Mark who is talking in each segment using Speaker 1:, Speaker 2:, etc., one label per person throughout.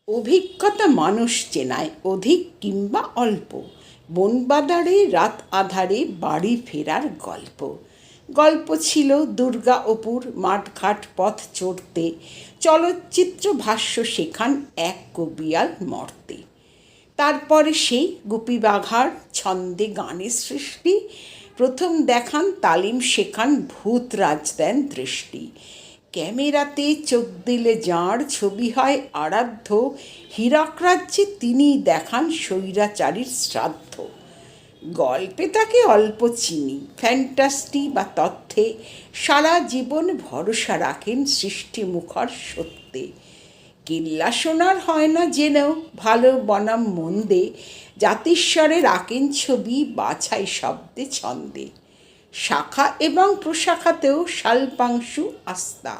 Speaker 1: অভিজ্ঞতা মানুষ চেনায় অধিক কিংবা অল্প, বনবাদারে রাত আঁধারে বাড়ি ফেরার গল্প। গল্প ছিল দুর্গা অপুর মাঠঘাট পথ চড়তে, চলচ্চিত্র ভাষ্য শেখান এক কবিয়াল মর্তে। তারপরে সেই গুপি বাঘার ছন্দে গানের সৃষ্টি, প্রথম দেখান তালিম শেখান ভূতরাজ দেন দৃষ্টি। ক্যামেরাতে চোখ দিলে যাঁর ছবি হয় আরাধ্য, হীরক রাজ্যে তিনিই দেখান স্বৈরাচারীর শ্রাদ্ধ। গল্পে তাকে অল্প চিনি, ফ্যান্টাস্টি বা তথ্যে সারা জীবন ভরসা রাখেন সৃষ্টিমুখর সত্যে। কিল্লা সোনার হয় না জেনেও ভালো বনাম মন্দে, জাতিস্বরে রাখেন ছবি বাছাই শব্দে ছন্দে। শাখা এবং প্রশাখাতেও শালপাংশু আস্থা,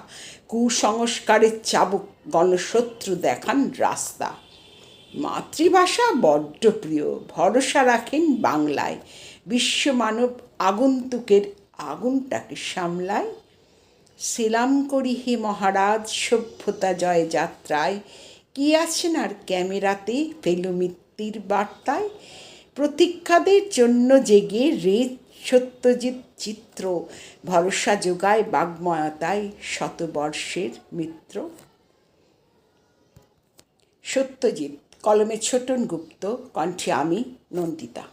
Speaker 1: কুসংস্কারের চাবুক গণশত্রু দেখান রাস্তা। মাতৃভাষা বড্ড প্রিয়, ভরসা রাখেন বাংলায়, বিশ্বমানব আগন্তুকের আগুনটাকে সামলায়। সেলাম করি হে মহারাজ সভ্যতা জয় যাত্রায়, কি আছেন আর ক্যামেরাতে ফেলুমিত্তির বার্তায়। প্রতীক্ষাদের জন্য জেগে রে সত্যজিৎ চিত্র, ভরসা যোগায় বাগ্ময়তায় শতবর্ষের মিত্র। সত্যজিৎ, কলমে ছোটন গুপ্ত, কণ্ঠে আমি নন্দিতা।